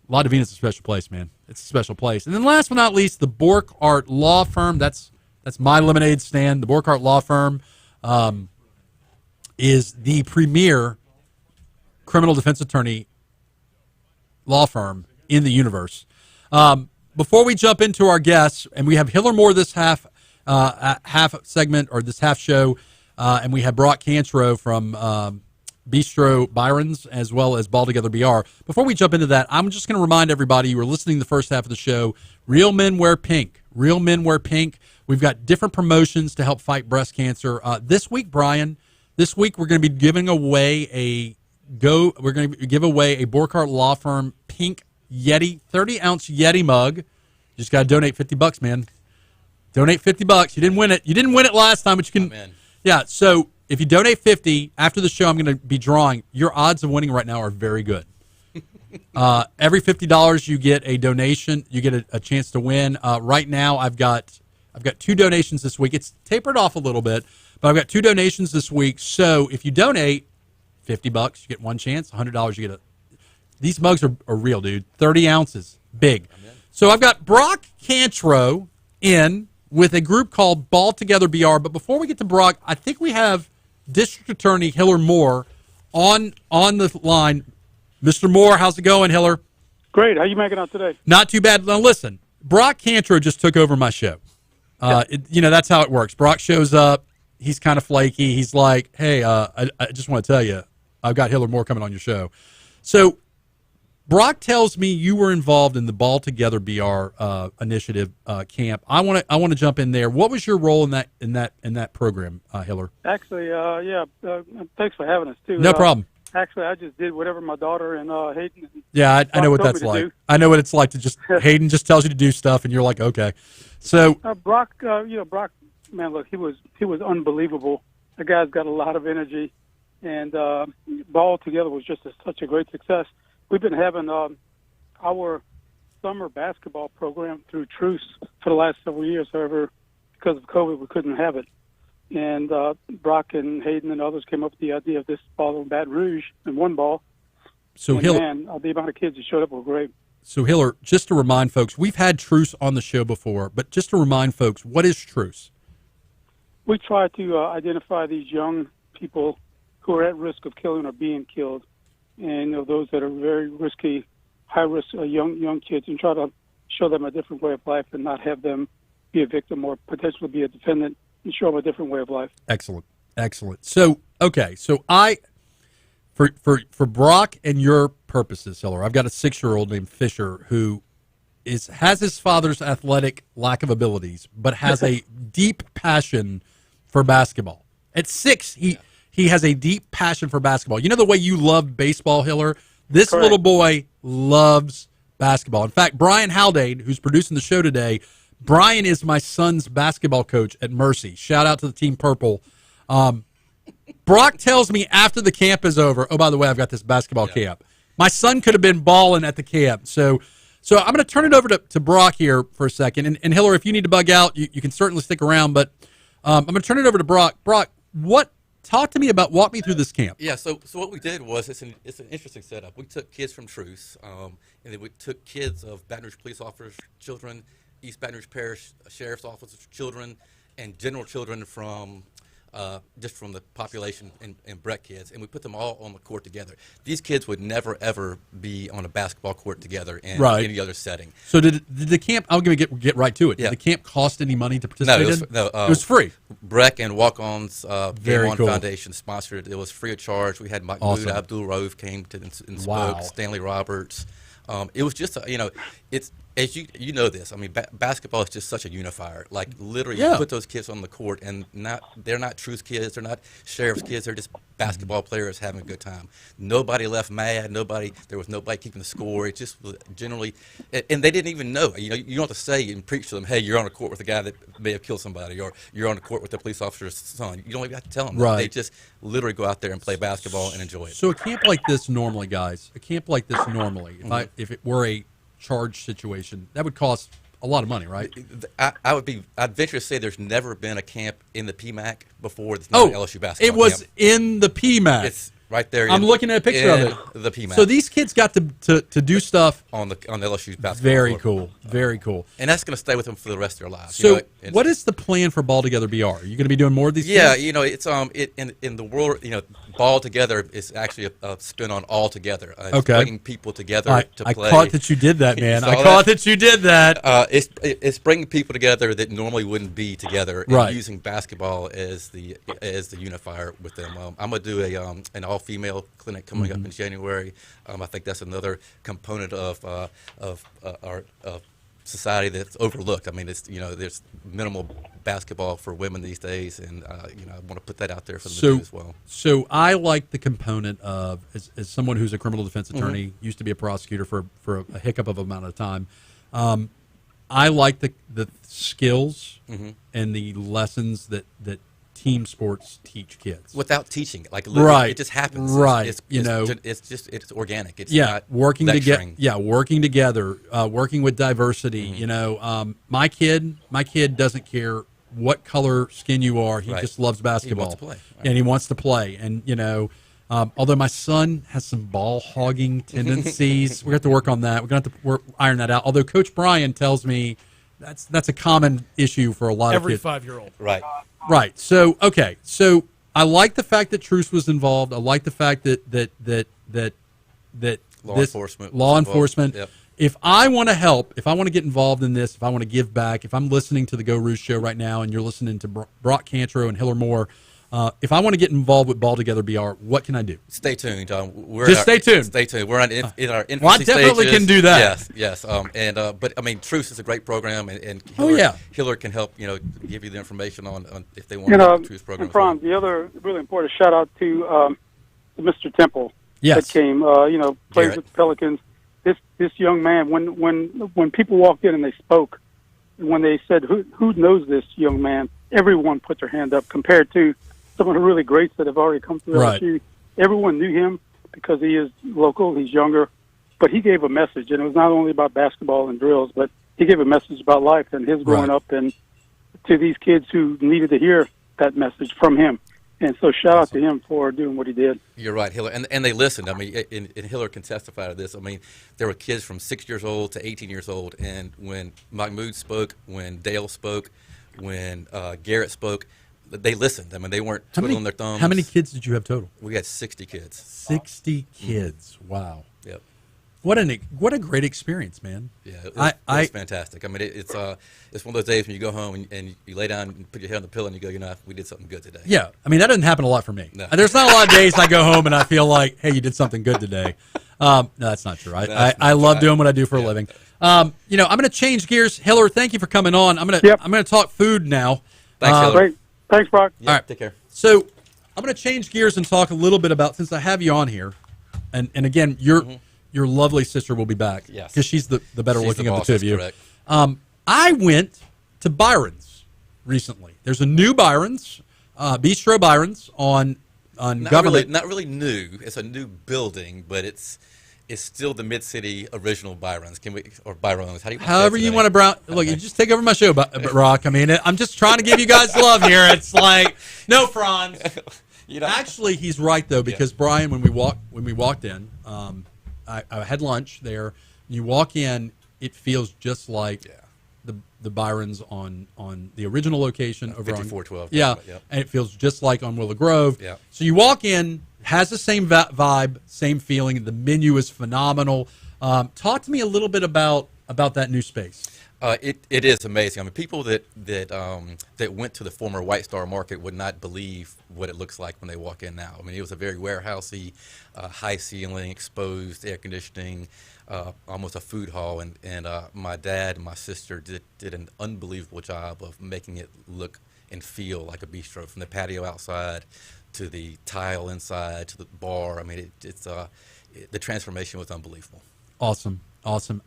La Divina's a special place, man. It's a special place. And then last but not least, the Borkart Law Firm. That's my lemonade stand. The Borkart Law Firm is the premier criminal defense attorney law firm in the universe. Before we jump into our guests, and we have Hillar Moore this half segment or this half show, and we have Brock Kantrow from Bistro Byron's as well as Ball Together BR. Before we jump into that, I'm just going to remind everybody you were listening to the first half of the show. Real Men Wear Pink. Real Men Wear Pink. We've got different promotions to help fight breast cancer. This week, Brian, we're going to be giving away a Borkart Law Firm pink Yeti 30-ounce Yeti mug. You just got to donate $50, man. Donate $50. You didn't win it. You didn't win it last time, but you can. Amen. Yeah. So if you donate $50 after the show, I'm going to be drawing. Your odds of winning right now are very good. Every $50 you get a donation, you get a chance to win. Right now, I've got 2 donations this week. It's tapered off a little bit, but I've got 2 donations this week. So if you donate $50, you get 1 chance. $100, you get These mugs are real, dude. 30 ounces, big. So I've got Brock Kantrow in with a group called Ball Together BR. But before we get to Brock, I think we have District Attorney Hillar Moore on the line, Mr. Moore. How's it going, Hillar? Great. How you making out today? Not too bad. Now, listen, Brock Kantrow just took over my show. That's how it works. Brock shows up. He's kind of flaky. He's like, hey, I just want to tell you, I've got Hillar Moore coming on your show. So Brock tells me you were involved in the Ball Together BR initiative camp. I want to jump in there. What was your role in that program, Hillar? Actually, thanks for having us too. No problem. Actually, I just did whatever my daughter and Hayden. Yeah, I know what that's like. I know what it's like to just Hayden just tells you to do stuff, and you're like, okay. So Brock, Brock, man, look, he was unbelievable. The guy's got a lot of energy, and Ball Together was just such a great success. We've been having our summer basketball program through Truce for the last several years. However, because of COVID, we couldn't have it. And Brock and Hayden and others came up with the idea of this ball in Baton Rouge and one ball. So Hillar, the amount of kids that showed up were great. So Hillar, just to remind folks, we've had Truce on the show before, but just to remind folks, what is Truce? We try to identify these young people who are at risk of killing or being killed, and those that are very risky, high risk young kids, and try to show them a different way of life and not have them be a victim or potentially be a defendant, and show them a different way of life. Excellent. So, okay, so for Brock and your purposes, Hillar, I've got a 6-year-old named Fisher who has his father's athletic lack of abilities, but has a deep passion for basketball. At 6, he has a deep passion for basketball. You know the way you love baseball, Hillar? This Correct. Little boy loves basketball. In fact, Brian Haldane, who's producing the show today, Brian is my son's basketball coach at Mercy. Shout out to the Team Purple. Brock tells me after the camp is over, oh, by the way, I've got this basketball camp. My son could have been balling at the camp. So I'm going to turn it over to Brock here for a second. And Hillar, if you need to bug out, you can certainly stick around. But I'm going to turn it over to Brock. Brock, walk me through this camp. Yeah, so what we did was it's an interesting setup. We took kids from Truce, and then we took kids of Baton Rouge police officers' children, East Baton Rouge Parish Sheriff's Officers' children, and general children from just from the population and Breck kids, and we put them all on the court together. These kids would never, ever be on a basketball court together in any other setting. So did the camp, I'm going to get right to it. Did the camp cost any money to participate No, it was free. Breck and Walk-On's Very Game On cool. Foundation sponsored it. It was free of charge. We had Mahmoud Abdul-Rauf came to and spoke, Stanley Roberts. It was just, it's as you know this. I mean, basketball is just such a unifier. Like literally, you put those kids on the court, and they're not Truce kids. They're not sheriff's kids. They're just basketball players having a good time. Nobody left mad. There was nobody keeping the score. It just was generally, and they didn't even know. You don't have to say and preach to them, hey, you're on a court with a guy that may have killed somebody, or you're on a court with a police officer's son. You don't even have to tell them. Right. They just literally go out there and play basketball and enjoy it. So a camp like this normally, guys, if it were a charge situation, that would cost a lot of money, right? I'd venture to say there's never been a camp in the PMAC before that's not an LSU basketball camp. It was camp. in the PMAC. It's right there. I'm looking at a picture of it. The PMAC. So these kids got to do stuff on the LSU basketball Very court. cool. Very cool. And that's going to stay with them for the rest of their lives. So what is the plan for Ball Together BR? Are you going to be doing more of these Yeah, things? it's in the world, Ball Together is actually a spin on all together. It's Okay. bringing people together to play. I caught that you did that, man. You saw that you did that. It's bringing people together that normally wouldn't be together, and using basketball as the unifier with them. I'm gonna do an all-female clinic coming up in January. I think that's another component of our society that's overlooked. I mean, there's minimal basketball for women these days, and I want to put that out there for them to do as well. So I like the component of, as someone who's a criminal defense attorney, used to be a prosecutor for a hiccup of amount of time. I like the skills and the lessons that team sports teach kids without teaching, like literally, it just happens. Right, it's organic. It's not working together. lecturing. Working together, working with diversity. My kid doesn't care what color skin you are. He just loves basketball. He wants to play, and he wants to play. And although my son has some ball hogging tendencies, we have to work on that. We're going to have to iron that out. Although Coach Brian tells me that's a common issue for a lot of kids. Every 5-year-old. Right. Right. So, okay. So I like the fact that Truce was involved. I like the fact that law enforcement. Yep. If I want to help, if I want to get involved in this, if I want to give back, if I'm listening to the Geaux Rouge show right now and you're listening to Brock Kantrow and Hillar Moore, if I want to get involved with Ball Together BR, what can I do? Stay tuned. Stay tuned. Stay tuned. We're in our infancy well, I definitely stages. can do that. Yes. But I mean, Truce is a great program, and Hillar can help. Give you the information on if they want the Truce program. And Franz, the other really important shout out to Mr. Temple. Yes. That came. Plays with the Pelicans. This young man, when people walked in and they spoke, when they said who knows this young man, everyone put their hand up. Compared to some of the really greats that have already come through LSU, everyone knew him because he is local, he's younger, but he gave a message, and it was not only about basketball and drills, but he gave a message about life and his growing up, and to these kids who needed to hear that message from him. And so shout out to him for doing what he did. You're right, Hillar. And they listened. I mean, and Hillar can testify to this. I mean, there were kids from 6 years old to 18 years old. And when Mahmoud spoke, when Dale spoke, when Garrett spoke, they listened. I mean, they weren't twiddling their thumbs. How many kids did you have total? We had 60 kids. 60 kids. Wow. Yep. What a great experience, man. Yeah, it's fantastic. I mean, it's one of those days when you go home and you lay down and put your head on the pillow and you go, we did something good today. Yeah, I mean, that doesn't happen a lot for me. No. There's not a lot of days I go home and I feel like, hey, you did something good today. No, that's not true. I love doing what I do for a living. I'm going to change gears. Hillar, thank you for coming on. I'm going to talk food now. Thanks, Hillar. Great. Thanks, Brock. Yeah, all right, take care. So I'm going to change gears and talk a little bit about, since I have you on here, and again, your lovely sister will be back. Yes. Because she's the better looking of the two of you. Correct. I went to Byron's recently. There's a new Byron's, Bistro Byron's on Government. Not really new. It's a new building, but it's still the Mid-City original Byron's. Or Byron's? How do you? However you want to look. You just take over my show, Brock. I mean, I'm just trying to give you guys love here. It's like no Franz. Actually, he's right though, because Brian, when we walked in, I had lunch there. You walk in, it feels just like the Byron's on the original location over 5412. And it feels just like on Willow Grove. Yeah. So you walk in, has the same vibe, same feeling. The menu is phenomenal. Talk to me a little bit about that new space. It is amazing. I mean, people that went to the former White Star Market would not believe what it looks like when they walk in now. I mean, it was a very warehousey, high ceiling, exposed air conditioning, almost a food hall. And my dad and my sister did an unbelievable job of making it look and feel like a bistro, from the patio outside to the tile inside to the bar. I mean, the transformation was unbelievable. Awesome.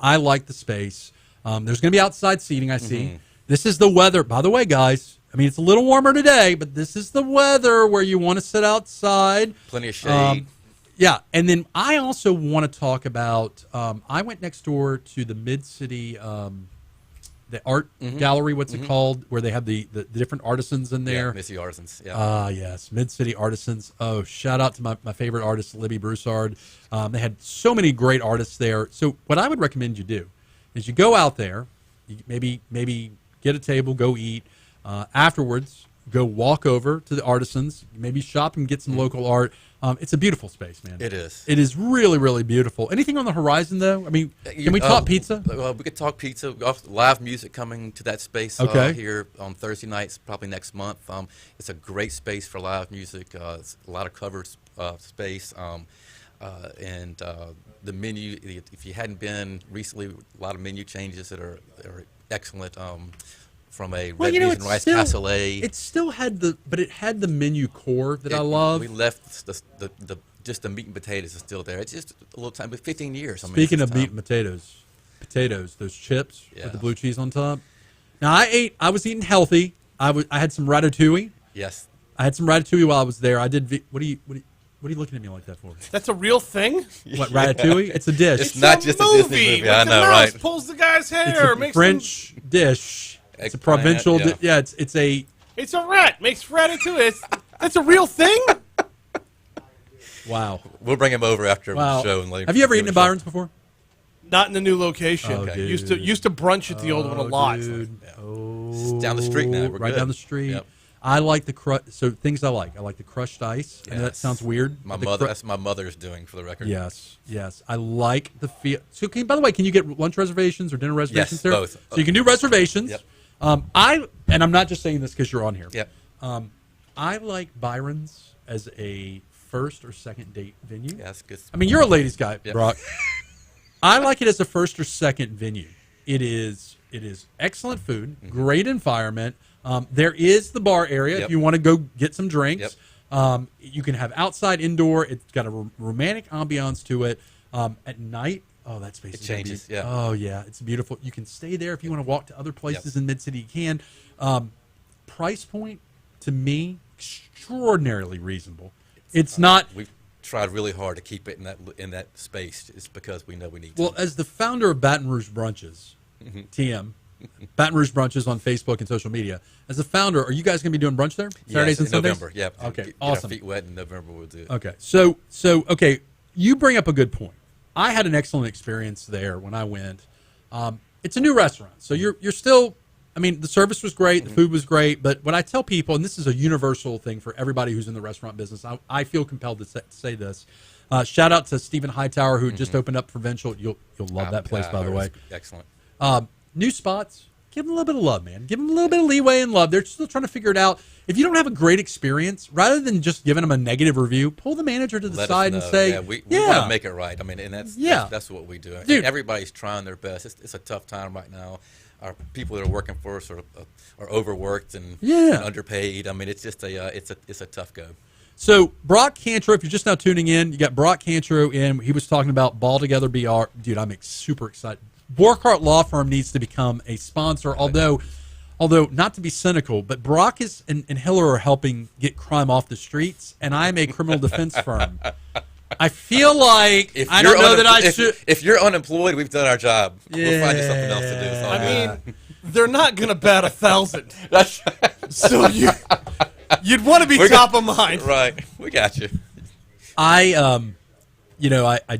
I like the space. There's going to be outside seating, I see. This is the weather. By the way, guys, I mean, it's a little warmer today, but this is the weather where you want to sit outside. Plenty of shade. Yeah, and then I also want to talk about, I went next door to the Mid-City, the art gallery, what's it called, where they have the different artisans in there. Yeah, Missy Artisans, yeah. Yes, Mid-City Artisans. Oh, shout out to my favorite artist, Libby Broussard. They had so many great artists there. So what I would recommend you do is you go out there, you maybe get a table, go eat. Afterwards, go walk over to the artisans, maybe shop and get some local art. It's a beautiful space, man. It is. It is really, really beautiful. Anything on the horizon, though? I mean, can we talk pizza? We could talk pizza. Live music coming to that space here on Thursday nights, probably next month. It's a great space for live music. It's a lot of covered space. And the menu, if you hadn't been recently, a lot of menu changes that are excellent. From a red beans and rice cassoulet. It still had it had the menu core that I love. We left just the meat and potatoes is still there. It's just a little time, but 15 years. Speaking of meat and potatoes, those chips with the blue cheese on top. Now I was eating healthy. I had some ratatouille. Yes. I had some ratatouille while I was there. I did. What are you looking at me like that for? That's a real thing? What, ratatouille? It's a dish. It's not just a Disney movie. I know, right? Pulls the guy's hair. It's a French dish. It's a provincial. It's a rat. Makes ratatouille. That's a real thing? Wow. We'll bring him over after the show. And have you ever eaten at Byron's before? Not in the new location. Oh, okay. Used to brunch at the old one a lot. Dude. It's down the street now. We're right good. down the street. Yep. I like the so things I like. I like the crushed ice. I know that sounds weird. That's my mother's doing, for the record. Yes. I like the feel. So, by the way, can you get lunch reservations or dinner reservations there? Both. So you can do reservations. Yep. And I'm not just saying this because you're on here. Yep. I like Byron's as a first or second date venue. Yeah, that's good. I mean, you're a ladies guy, Yep. Brock. I like it as a first or second venue. It is excellent food, great environment. There is the bar area if you want to go get some drinks. Yep. You can have outside, indoor. It's got a romantic ambiance to it. At night, that space It is gonna changes, be, yeah. Oh, yeah, it's beautiful. You can stay there if you want to walk to other places in Mid-City. You can. Price point, to me, extraordinarily reasonable. It's not. We've tried really hard to keep it in that space. It's because we know we need to. Well, as the founder of Baton Rouge Brunches, TM, Baton Rouge Brunches on Facebook and social media. As a founder, are you guys going to be doing brunch there Saturdays and Sundays? November. Yeah. Okay. Get Awesome. our feet wet in November. We'll do it. Okay. So okay, you bring up a good point. I had an excellent experience there when I went. It's a new restaurant, so you're still. I mean, the service was great, the food was great, but what I tell people, and this is a universal thing for everybody who's in the restaurant business, I feel compelled to say this. Shout out to Stephen Hightower, who just opened up Provincial. You'll love that place, by the way. Excellent. New spots. Give them a little bit of love, man. Give them a little bit of leeway and love. They're still trying to figure it out. If you don't have a great experience, rather than just giving them a negative review, pull the manager to the side and say, we want to make it right. I mean, and that's what we do. Dude. Everybody's trying their best. It's a tough time right now. Our people that are working for us are overworked and underpaid. I mean, it's just it's a tough go. So Brock Kantrow, if you're just now tuning in, you got Brock Kantrow in. He was talking about Ball Together BR. Dude, I'm super excited. Borkhardt Law Firm needs to become a sponsor, although not to be cynical, but Brock and Hillar are helping get crime off the streets, and I'm a criminal defense firm. I feel like I don't know that I should. If you're unemployed, we've done our job. We'll find you something else to do. It's all I good. mean, they're not going to bat 1,000. So you'd want to be top of mind. Right. We got you. I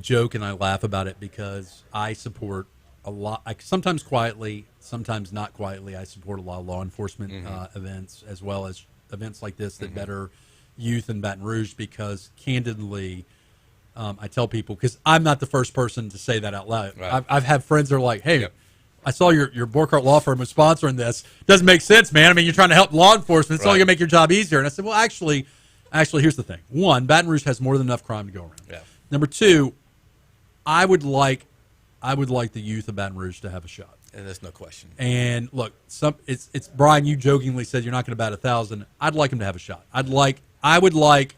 joke and I laugh about it because I support a lot. Sometimes quietly, sometimes not quietly. I support a lot of law enforcement events, as well as events like this that better youth in Baton Rouge. Because candidly, I tell people, because I'm not the first person to say that out loud. Right. I've had friends that are like, "Hey, I saw your Borkhardt Law Firm was sponsoring this. Doesn't make sense, man. I mean, you're trying to help law enforcement. It's only going to make your job easier." And I said, well, actually, here's the thing. One, Baton Rouge has more than enough crime to go around. Yeah. Number two, I would like the youth of Baton Rouge to have a shot. And there's no question. And look, it's Brian. You jokingly said you're not going to bat 1,000. I'd like them to have a shot. I would like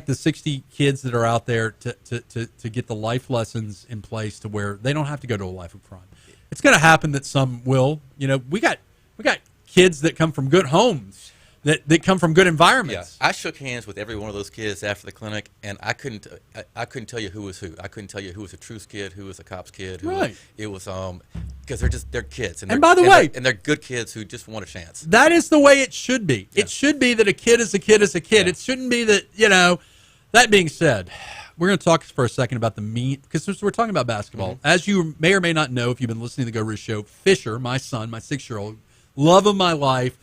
the 60 kids that are out there to get the life lessons in place to where they don't have to go to a life of crime. It's going to happen that some will. You know, we got kids that come from good homes, that come from good environments. Yeah, I shook hands with every one of those kids after the clinic, and I couldn't tell you who was who. I couldn't tell you who was a Truth kid, who was a Cops kid. It was because they're kids, and by the way, they're good kids who just want a chance. That is the way it should be. Yeah. It should be that a kid is a kid is a kid. Yeah. It shouldn't be that That being said, we're going to talk for a second about the meat, because we're talking about basketball. As you may or may not know, if you've been listening to the Geaux Rouge show, Fisher, my son, my 6-year-old, love of my life,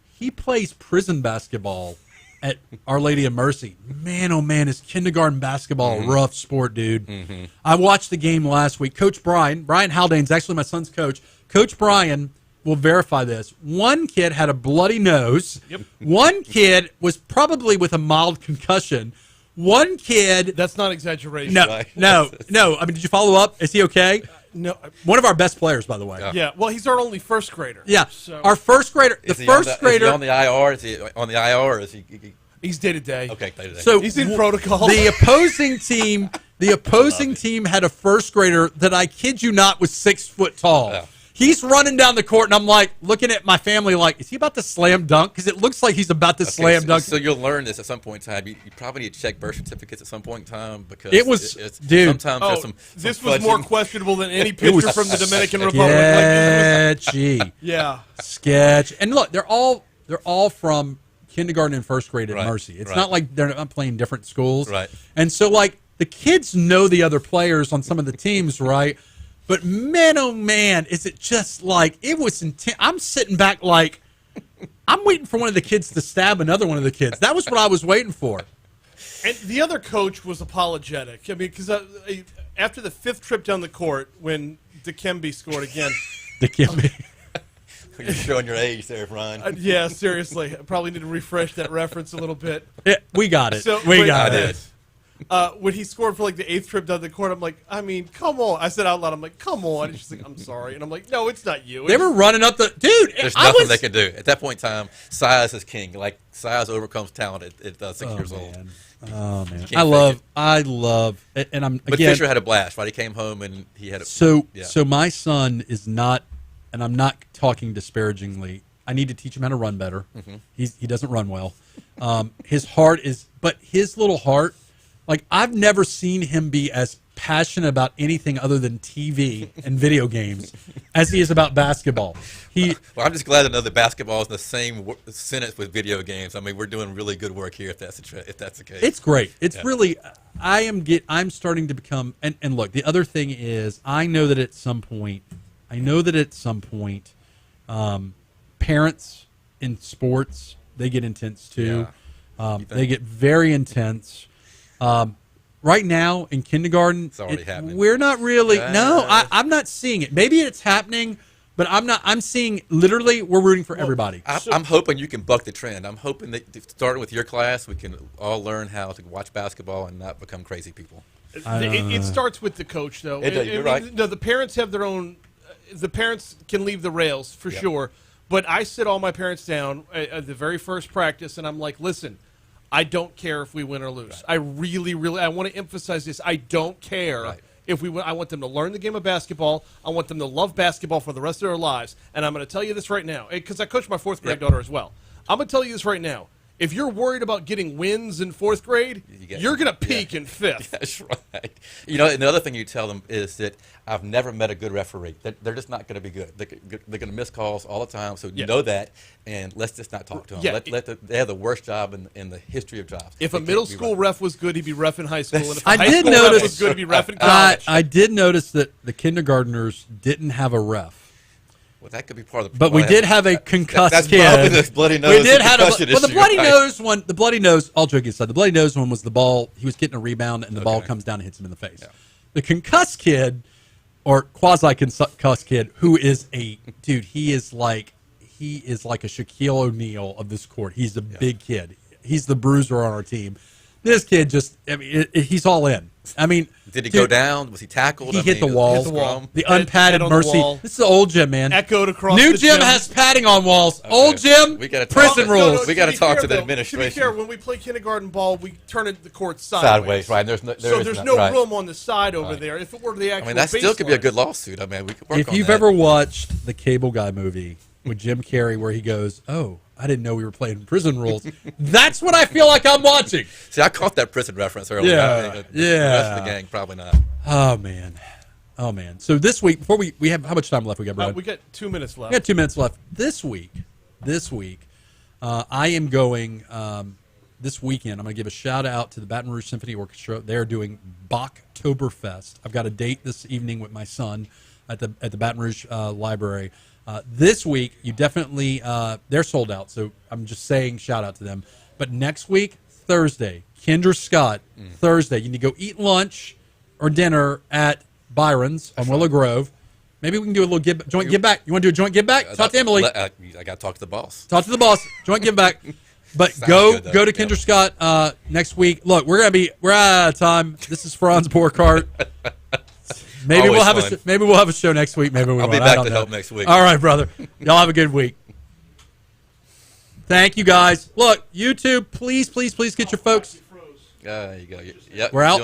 he plays prison basketball at Our Lady of Mercy. Man, oh man, is kindergarten basketball a rough sport, dude. I watched the game last week. Coach Brian Haldane's actually my son's coach. Coach Brian will verify this. One kid had a bloody nose. Yep. One kid was probably with a mild concussion. One kid... That's not exaggeration. No. I mean, did you follow up? Is he okay? No. One of our best players, by the way. Yeah. Well, he's our only first grader. Yeah. So. Our first grader. Is he on the IR? Is he on the IR? Or is he? He's day to day. Okay, day to day. So he's in protocol. The opposing team had a first grader that, I kid you not, was 6 foot tall. Yeah. He's running down the court, and I'm like looking at my family like, is he about to slam dunk? Because it looks like he's about to slam dunk. So you'll learn this at some point in time. You probably need to check birth certificates at some point in time, because dude. Sometimes there's some this was more questionable than any picture from the Dominican Republic. Sketchy. Yeah. Sketch. And look, they're all from kindergarten and first grade at Mercy. It's not like they're not playing different schools. Right. And so, like, the kids know the other players on some of the teams, right? But man, oh man, is it just like, it was intense. I'm sitting back like, I'm waiting for one of the kids to stab another one of the kids. That was what I was waiting for. And the other coach was apologetic. I mean, because after the 5th trip down the court, when Dikembe scored again. Dikembe. You're showing your age there, Brian. Yeah, seriously. I probably need to refresh that reference a little bit. Yeah, we got it. We got it. When he scored for like the 8th trip down the court, I'm like, I mean, come on. I said out loud, I'm like, come on. And she's like, I'm sorry. And I'm like, no, it's not you. They were running up the dude. There's nothing they can do at that point in time. Size is king. Like size overcomes talent at 6 years old. Oh man, I love, and I'm But again. Fisher had a blast, right? He came home and he had a So my son is not, and I'm not talking disparagingly. I need to teach him how to run better. He doesn't run well. His heart is, but his little heart, like I've never seen him be as passionate about anything other than TV and video games as he is about basketball. Well, I'm just glad to know that basketball is in the same sentence with video games. I mean, we're doing really good work here if that's the case. It's great. It's really, I'm starting to become, and look, the other thing is, I know that at some point, parents in sports, they get intense too. They get very intense. Right now in kindergarten, it's already happening. We're not really. No, I'm not seeing it. Maybe it's happening, but I'm not. I'm seeing literally we're rooting for everybody. I'm hoping you can buck the trend. I'm hoping that starting with your class, we can all learn how to watch basketball and not become crazy people. It starts with the coach, though. You're right. No, the parents have their own. The parents can leave the rails for sure, but I sit all my parents down at the very first practice, and I'm like, listen. I don't care if we win or lose. I really, I want to emphasize this. I don't care if we win. I want them to learn the game of basketball. I want them to love basketball for the rest of their lives. And I'm going to tell you this right now, because I coach my 4th grade daughter as well. I'm going to tell you this right now. If you're worried about getting wins in 4th grade, you're going to peak in 5th. That's right. You know, and the other thing you tell them is that I've never met a good referee. They're just not going to be good. They're going to miss calls all the time. So you know that, and let's just not talk to them. They have the worst job in the history of jobs. If a middle school ref was good, he'd be ref in high school. And if a I high did school notice ref was good, he'd be ref in college. I did notice that the kindergartners didn't have a ref. Well, that could be part of the But we did have a concussed that's kid. Probably the bloody nose. We did have the bloody right? nose one. The bloody nose. All joking aside, the bloody nose one was the ball. He was getting a rebound, and the ball comes down and hits him in the face. Yeah. The concussed kid, or quasi concussed kid, who is a dude. He is like a Shaquille O'Neal of this court. He's a big kid. He's the bruiser on our team. This kid he's all in. I mean, did he go down? Was he tackled? He hit the wall. The unpadded Mercy. This is the old gym, man. Echoed across New the gym has padding on walls. Okay. Old gym, we got prison rules. We got to talk to the administration. To be fair, when we play kindergarten ball, we turn the court sideways. Right? There's no room on the side over there. If it were the actual, that still could be a good lawsuit. I mean, we could work on that. If you've ever watched the Cable Guy movie with Jim Carrey, where he goes, "Oh, I didn't know we were playing prison rules," that's what I feel like I'm watching. See, I caught that prison reference earlier. The rest of the gang probably not. Oh man. So this week, before we have how much time left? We got Brian? We got 2 minutes left. We got 2 minutes left. This week, I am going. This weekend, I'm going to give a shout out to the Baton Rouge Symphony Orchestra. They're doing Bachtoberfest. I've got a date this evening with my son at the Baton Rouge Library. This week, you definitely they're sold out. So I'm just saying shout out to them. But next week, Thursday, Kendra Scott. Thursday, you need to go eat lunch or dinner at Byron's on Willow Grove. Maybe we can do a little joint give back. You want to do a joint give back? Talk to Emily. I got to talk to the boss. Talk to the boss. Joint give back. But go to Kendra Scott next week. Look, we're out of time. This is Franz Borkhardt. Maybe we'll have a show next week. Maybe we won't. I'll be back to help next week. All right, brother. Y'all have a good week. Thank you, guys. Look, YouTube, please get your folks. There you go. Yep. We're out.